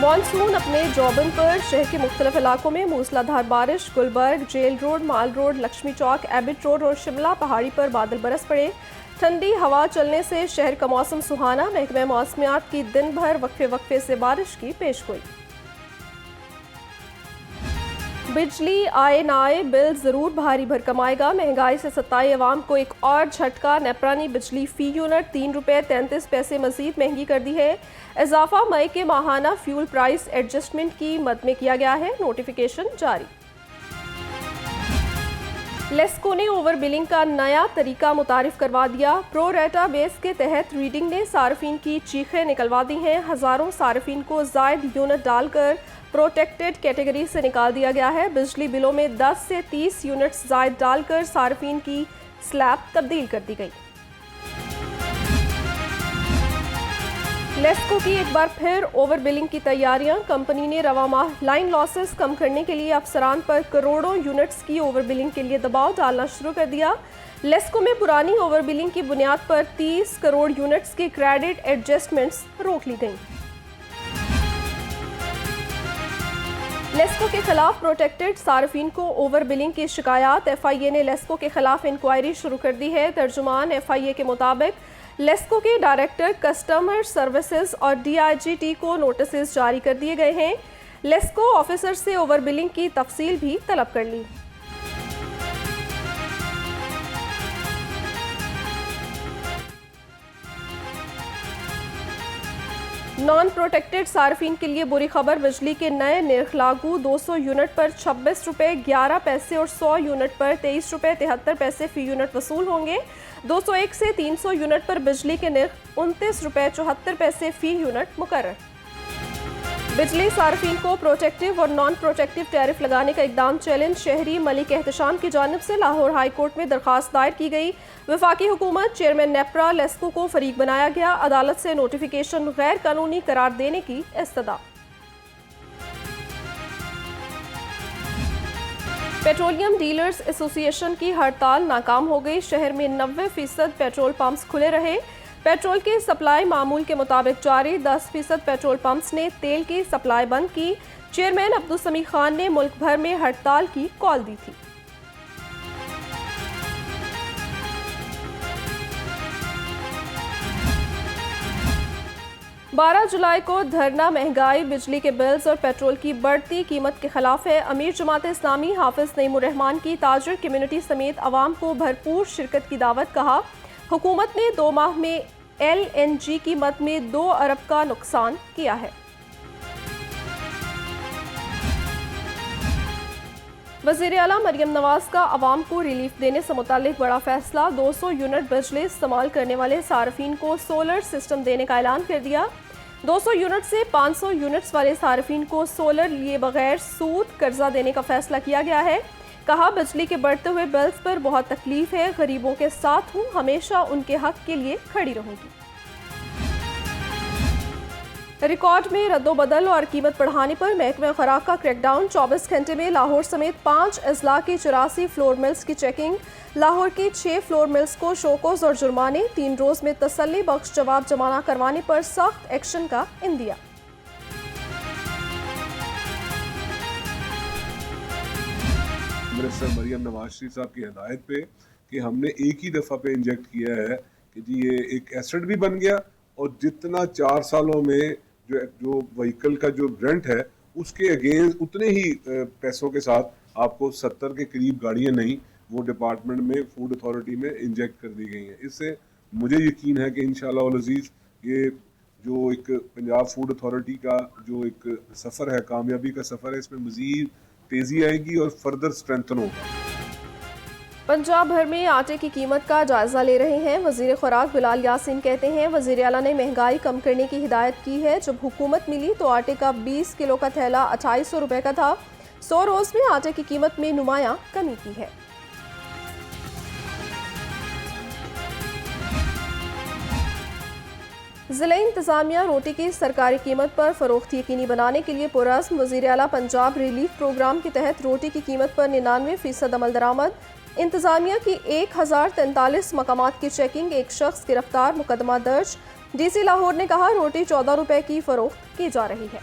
Monsoon अपने जौबन पर। शहर के मुख्तलिफ इलाकों में मूसलाधार बारिश। गुलबर्ग, जेल रोड, माल रोड, लक्ष्मी चौक, एबिट रोड और शिमला पहाड़ी पर बादल बरस पड़े। ठंडी हवा चलने से शहर का मौसम सुहाना। महकमे मौसमियात की दिन भर वक्फे वक्फे से बारिश की पेशगोई। बिजली आए ना आए बिल ज़रूर भारी भरकम आएगा। महंगाई से सताई अवाम को एक और झटका। नेपरानी बिजली फ़ी यूनिट 3 रुपये 33 पैसे मजीद महंगी कर दी है। इजाफा मई के माहाना फ्यूल प्राइस एडजस्टमेंट की मद में किया गया है। नोटिफिकेशन जारी। लेस्को ने ओवर बिलिंग का नया तरीका मुतारिफ करवा दिया। प्रो रेटा बेस के तहत रीडिंग ने सार्फिन की चीखें निकलवा दी हैं। हज़ारों सार्फिन को जायद यूनिट डालकर प्रोटेक्टेड कैटेगरी से निकाल दिया गया है। बिजली बिलों में 10 से 30 यूनिट्स जायद डालकर सार्फिन की स्लैब तब्दील कर दी गई। लेस्को की एक बार फिर ओवर बिलिंग की तैयारियां। कंपनी ने रवा माह लाइन लॉसेस कम करने के लिए अफसरान पर करोड़ों यूनिट्स की ओवर बिलिंग के लिए दबाव डालना शुरू कर दिया। लेस्को में पुरानी ओवर बिलिंग की बुनियाद पर 30 करोड़ यूनिट्स की क्रेडिट एडजस्टमेंट्स रोक ली गई। लेस्को के खिलाफ प्रोटेक्टेड सार्फिन को ओवर बिलिंग की शिकायत। FIA ने लेस्को के खिलाफ इंक्वायरी शुरू कर दी है। तर्जुमान FIA के मुताबिक लेस्को के डायरेक्टर कस्टमर सर्विसेज और DIGT को नोटिस जारी कर दिए गए हैं। लेस्को ऑफिसर से ओवर बिलिंग की तफसील भी तलब कर ली। नॉन प्रोटेक्टेड सार्फिन के लिए बुरी खबर। बिजली के नए निर्ख लागू। 200 यूनिट पर 26 रुपये 11 पैसे और 100 यूनिट पर 23 रुपये 73 पैसे फी यूनिट वसूल होंगे। 201 से 300 यूनिट पर बिजली के निर्ख 29 रुपये 74 पैसे फी यूनिट मुकर्रर। बिजली सार्फिन को प्रोटेक्टिव और नॉन प्रोटेक्टिव टैरिफ लगाने का इकदाम चैलेंज। शहरी मलिक एहतशाम की जानिब से लाहौर हाई कोर्ट में दरखास्त दायर की गई। वफाकी हुकूमत चेयरमैन नेपरा लेस्को को फरीक बनाया गया। अदालत से नोटिफिकेशन गैर कानूनी करार देने की इस्तदा। पेट्रोलियम डीलर्स एसोसिएशन की हड़ताल नाकाम हो गई। शहर में 90% पेट्रोल पंप्स खुले रहे। पेट्रोल की सप्लाई मामूल के मुताबिक जारी। 10% पेट्रोल पंप्स ने तेल की सप्लाई बंद की। चेयरमैन अब्दुल समी खान ने मुल्क भर में हड़ताल की कॉल दी थी। बारह जुलाई को धरना महंगाई, बिजली के बिल्स और पेट्रोल की बढ़ती कीमत के खिलाफ है। अमीर जमात इस्लामी हाफिज नईमुर रहमान की ताजिर कम्युनिटी समेत अवाम को भरपूर शिरकत की दावत। कहा, हुकूमत ने 2 माह में LNG कीमत में 2 अरब का नुकसान किया है। वज़ीर आला मरियम नवाज का अवाम को रिलीफ देने से मुतालिक बड़ा फैसला। 200 यूनिट बिजली इस्तेमाल करने वाले सार्फिन को सोलर सिस्टम देने का ऐलान कर दिया। 200 यूनिट से 500 यूनिट्स वाले सार्फिन को सोलर लिए बगैर सूद कर्जा देने का फैसला किया गया है। कहा, बिजली के बढ़ते हुए बिल्स पर बहुत तकलीफ है। गरीबों के साथ हूँ, हमेशा उनके हक के लिए खड़ी रहूंगी। रिकॉर्ड में रद्दोबदल और कीमत बढ़ाने पर महकमे खुराक का क्रैकडाउन। 24 घंटे में लाहौर समेत 5 अजला की 84 फ्लोर मिल्स की चेकिंग। लाहौर की 6 फ्लोर मिल्स को शोकोज और जुर्माने। 3 रोज में तसल्ली बख्श जवाब जमा न करवाने पर सख्त एक्शन का इंदिया। मिनिस्टर मरियम नवाज शरीफ साहब की हिदायत पे कि हमने एक ही दफ़ा पे इंजेक्ट किया है कि जी ये एक एसेट भी बन गया और जितना 4 सालों में जो व्हीकल का जो रेंट है उसके अगेंस्ट उतने ही पैसों के साथ आपको 70 के करीब गाड़ियां नहीं वो डिपार्टमेंट में फूड अथॉरिटी में इंजेक्ट कर दी गई हैं। इससे मुझे यकीन है कि इंशाल्लाह अल अज़ीज़ ये जो एक पंजाब फूड अथॉरिटी का जो एक सफ़र है, कामयाबी का सफ़र है, इसमें मज़ीद तेजी आएगी और फर्दर स्ट्रेंथन होगा। पंजाब भर में आटे की कीमत का जायजा ले रहे हैं वजीर खुराक बिलाल यासीन। कहते हैं, वजीर आला ने महंगाई कम करने की हिदायत की है। जब हुकूमत मिली तो आटे का 20 किलो का थैला 2800 रुपए का था। 100 रोज में आटे की कीमत में नुमाया कमी की है। ज़िला इंतजामिया रोटी की सरकारी कीमत पर फरोख्त यकीनी बनाने के लिए पुरज़्म। वज़ीर आला पंजाब रिलीफ प्रोग्राम के तहत रोटी की कीमत पर 99% अमल दरामद। इंतजामिया की 1043 मकामात की चेकिंग, एक शख्स गिरफ्तार, मुकदमा दर्ज। DC लाहौर ने कहा, रोटी 14 रुपए की फरोख्त की जा रही है।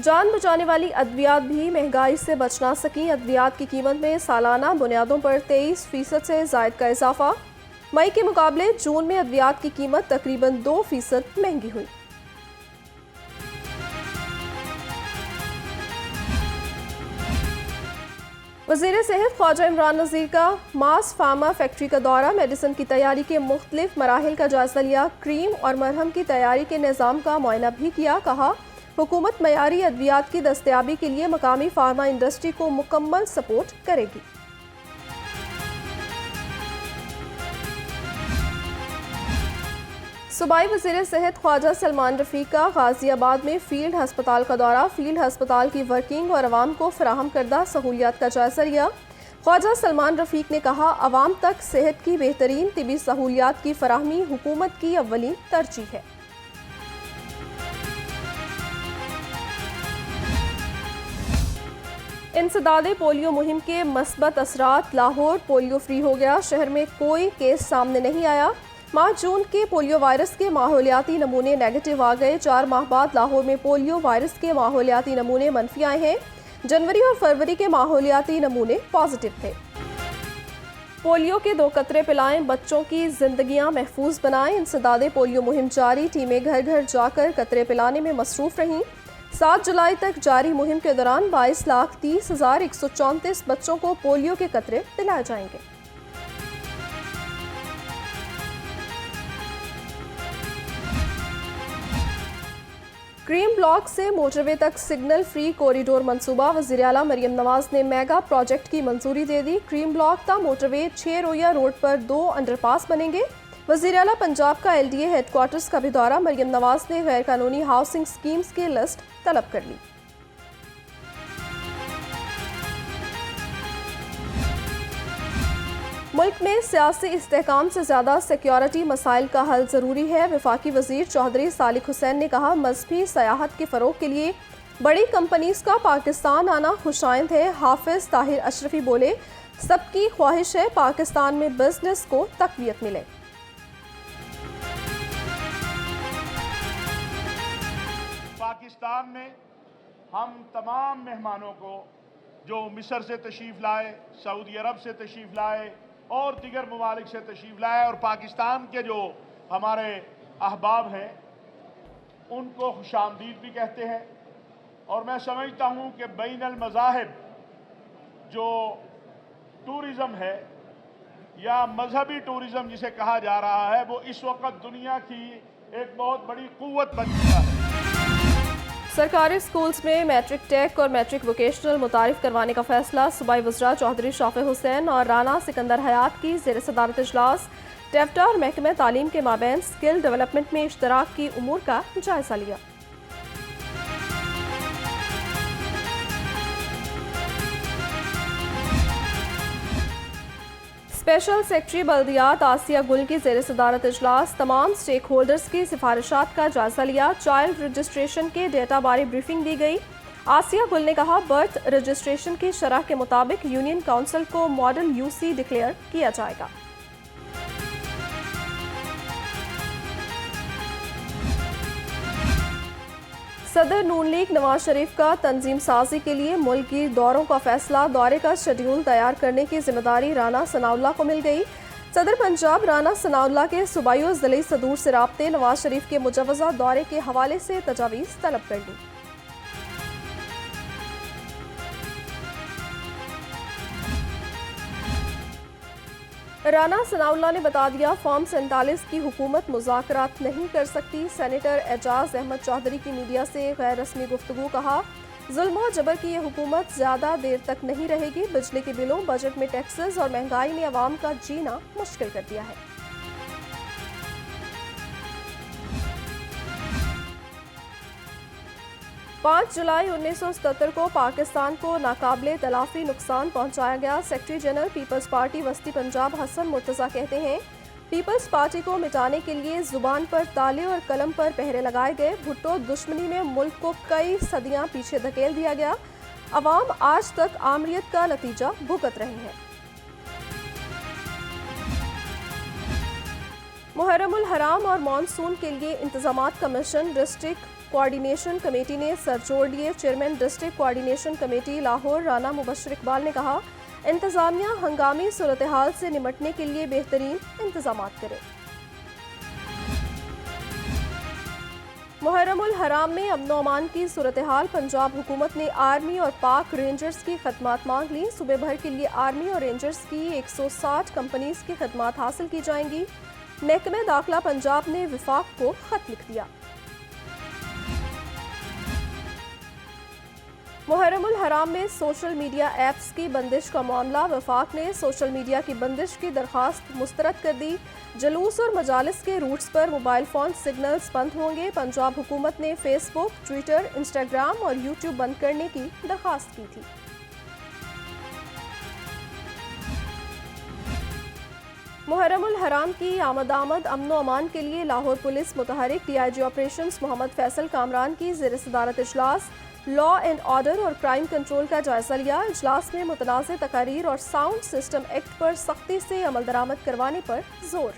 जान बचाने वाली अद्वियात भी महंगाई से बच ना सकी। अद्वियात की कीमत में सालाना बुनियादों पर 23% से जायद का इजाफा। मई के मुकाबले जून में अद्वियात की कीमत तकरीबन 2% महंगी हुई। वज़ीर सेहत ख्वाजा इमरान नज़ीर का मास फार्मा फैक्ट्री का दौरा, मेडिसिन की तैयारी के मुख्तलिफ मराहिल का जायजा लिया। क्रीम और मरहम की तैयारी के निज़ाम का मुआयना भी किया। कहा हुकूमत मयारी अद्वियात की दस्तयाबी के लिए मकामी फार्मा इंडस्ट्री को मुकम्मल सपोर्ट करेगी। सूबाई वज़ीर सेहत ख्वाजा सलमान रफ़ीक का गाज़ियाबाद में फील्ड हस्पताल का दौरा, फील्ड हस्पताल की वर्किंग और आवाम को फराहम करदा सहूलियात का जायजा लिया। ख्वाजा सलमान रफ़ीक ने कहा आवाम तक सेहत की बेहतरीन तिबी सहूलियात की फराहमी हुकूमत की अव्वलीन तरजीह है। इंसदादे पोलियो मुहिम के मस्बत असरात, लाहौर पोलियो फ्री हो गया, शहर में कोई केस सामने नहीं आया। माह जून के पोलियो वायरस के माहौलियाती नमूने नेगेटिव आ गए। 4 माह बाद लाहौर में पोलियो वायरस के माहौलियाती नमूने मनफी आए हैं। जनवरी और फरवरी के माहौलियाती नमूने पॉजिटिव थे। पोलियो के 2 कतरे पिलाएं, बच्चों की जिंदगियां महफूज बनाएं। इंसदादे पोलियो मुहिम जारी, टीमें घर घर जाकर कतरे पिलाने में मसरूफ रहीं। 7 जुलाई तक जारी मुहिम के दौरान 22,30,134 बच्चों को पोलियो के कतरे पिलाए जाएंगे। क्रीम ब्लॉक से मोटरवे तक सिग्नल फ्री कॉरिडोर मंसूबा, वज़ीर आला मरियम नवाज ने मेगा प्रोजेक्ट की मंजूरी दे दी। क्रीम ब्लॉक ता मोटरवे 6 रोया रोड पर 2 अंडरपास बनेंगे। वज़ीर आला पंजाब का LDA हेडक्वार्टर्स का भी दौरा, मरियम नवाज ने गैर कानूनी हाउसिंग स्कीम्स की लिस्ट तलब कर ली। मुल्क में सियासी इस्तेहकाम से ज़्यादा सिक्योरिटी मसाइल का हल ज़रूरी है। वफाकी वज़ीर चौधरी सालिक हुसैन ने कहा मजहबी सयाहत के फ़रोग के लिए बड़ी कंपनीज का पाकिस्तान आना खुशाइंद है। हाफिज ताहिर अशरफी बोले सबकी ख्वाहिश है पाकिस्तान में बिजनेस को तक़वियत मिले। पाकिस्तान में हम तमाम मेहमानों को जो मिस्र से तशरीफ़ लाए, सऊदी अरब से तशरीफ़ लाए और दीगर ममालिक से तशरीफ़ लाए और पाकिस्तान के जो हमारे अहबाब हैं उनको खुशामदीद भी कहते हैं। और मैं समझता हूँ कि बैनुल मज़ाहिब जो टूरिज़म है या मजहबी टूरिज़म जिसे कहा जा रहा है वो इस वक्त दुनिया की एक बहुत बड़ी क़ुव्वत बन चुका है। सरकारी स्कूल्स में मैट्रिक टेक और मैट्रिक वोकेशनल मुतारिफ करवाने का फैसला, सूबाई वज़रा चौधरी शाफे हुसैन और राना सिकंदर हयात की ज़ेर सदारत इजलास। टेफ्टा और महकमे तालीम के माबैन स्किल डेवलपमेंट में इश्तराक की उमूर का जायजा लिया। स्पेशल सेक्रेटरी बल्दियात आसिया गुल की ज़ेर सदारत इजलास, तमाम स्टेक होल्डर्स की सिफारिशात का जायजा लिया। चाइल्ड रजिस्ट्रेशन के डेटा बारे ब्रीफिंग दी गई। आसिया गुल ने कहा बर्थ रजिस्ट्रेशन की शरह के मुताबिक यूनियन काउंसिल को मॉडल UC डिक्लेयर किया जाएगा। सदर नून लीग नवाज शरीफ का तंजीम साजी के लिए मुल्की दौरों का फैसला, दौरे का शेड्यूल तैयार करने की जिम्मेदारी राना सनाउल्लाह को मिल गई। सदर पंजाब राना सनाउल्लाह के सूबाई और ज़िले सदूर से राब्ते, नवाज शरीफ के मुजवज़ा दौरे के हवाले से तजावीज़ तलब कर ली। राना सनाउल्लाह ने बता दिया फॉर्म 47 की हुकूमत मुज़ाकरात नहीं कर सकती। सेनेटर एजाज अहमद चौधरी की मीडिया से गैर रस्मी गुफ्तगू, कहा जुल्म और जबर की यह हुकूमत ज़्यादा देर तक नहीं रहेगी। बिजली के बिलों, बजट में टैक्सेस और महंगाई ने अवाम का जीना मुश्किल कर दिया है। 5 जुलाई 1977 को पाकिस्तान को नाकाबिले तलाफी नुकसान पहुंचाया गया। सेक्रेटरी जनरल पीपल्स पार्टी वस्ती पंजाब हसन मुर्तज़ा कहते हैं पीपल्स पार्टी को मिटाने के लिए जुबान पर ताले और कलम पर पहरे लगाए गए। भुट्टो दुश्मनी में मुल्क को कई सदियां पीछे धकेल दिया गया। अवाम आज तक आमरीत का नतीजा भुगत रहे हैं। मुहर्रमुल हराम और मानसून के लिए इंतजामात कमीशन डिस्ट्रिक्ट कोऑर्डिनेशन कमेटी ने सर जोड़ लिए। Chairman district coordination committee Lahore Rana Mubashar Iqbal ने कहा, इंतजामिया हंगामी सूरत हाल से निपटने के लिए बेहतरीन इंतजाम करे। मुहर्रमुल हराम में अमन व अमान की सूरत हाल। पंजाब हुकूमत ने आर्मी और पाक रेंजर्स की खदमात मांग ली। सुबह भर के लिए आर्मी और रेंजर्स की 160 कंपनीज की खदमात हासिल की जाएंगी। महकमे दाखिला पंजाब ने विफाक को खत लिख दिया। मुहर्रमुल हराम में सोशल मीडिया ऐप्स की बंदिश का मामला। वफाक ने सोशल मीडिया की बंदिश की दरखास्त मुस्तरद कर दी। जलूस और मजालिस के रूट्स पर मोबाइल फ़ोन सिग्नल्स बंद होंगे। पंजाब हुकूमत ने फेसबुक, ट्विटर, इंस्टाग्राम और यूट्यूब बंद करने की दरखास्त की थी। मुहर्रमुल हराम की आमद अमन व अमान के लिए लाहौर पुलिस मुतहरिक DIG ऑपरेशंस मोहम्मद फैसल कामरान की ज़ेर सदारत इजलास लॉ एंड ऑर्डर और क्राइम कंट्रोल का जायजा लिया। इजलास में मुतनाज़ तकारीर और साउंड सिस्टम एक्ट पर सख्ती से अमल दरामद करवाने पर जोर।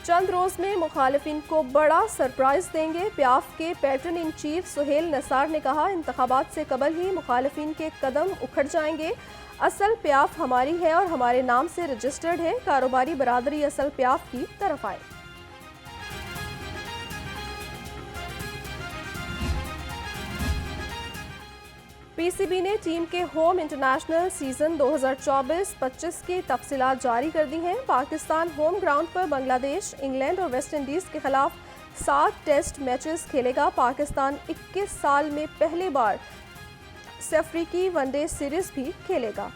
चंद रोज में मुखालिफिन को बड़ा सरप्राइज देंगे। प्याफ के पैटर्न इन चीफ सुहेल नसार ने कहा, इंतखाबात से कबल ही मुखालिफिन के कदम उखड़ जाएंगे। असल प्याफ हमारी है और हमारे नाम से रजिस्टर्ड है। कारोबारी बरादरी असल प्याफ की तरफ आए। PCB ने टीम के होम इंटरनेशनल सीजन 2024-25 की तफसीलात जारी कर दी हैं। पाकिस्तान होम ग्राउंड पर बांग्लादेश, इंग्लैंड और वेस्ट इंडीज़ के खिलाफ 7 टेस्ट मैचेस खेलेगा। पाकिस्तान 21 साल में पहली बार अफ्रीकी वनडे सीरीज भी खेलेगा।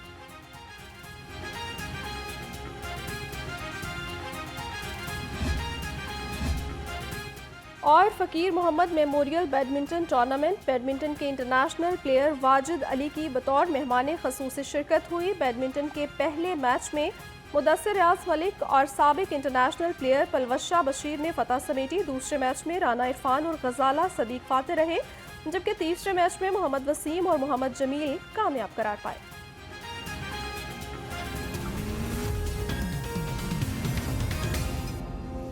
और Fakir Mohammad memorial badminton tournament. Badminton के इंटरनेशनल प्लेयर वाजिद अली की बतौर मेहमान ख़ुसूसी शिरकत हुई। बैडमिंटन के पहले मैच में मुदस्सिर रियाज मलिक और साबिक इंटरनेशनल प्लेयर पलवशा बशीर ने फतह समेटी। दूसरे मैच में राना इरफान और गजाला सदीक फाते रहे, जबकि तीसरे मैच में मोहम्मद वसीम और मोहम्मद जमील कामयाब करार पाए।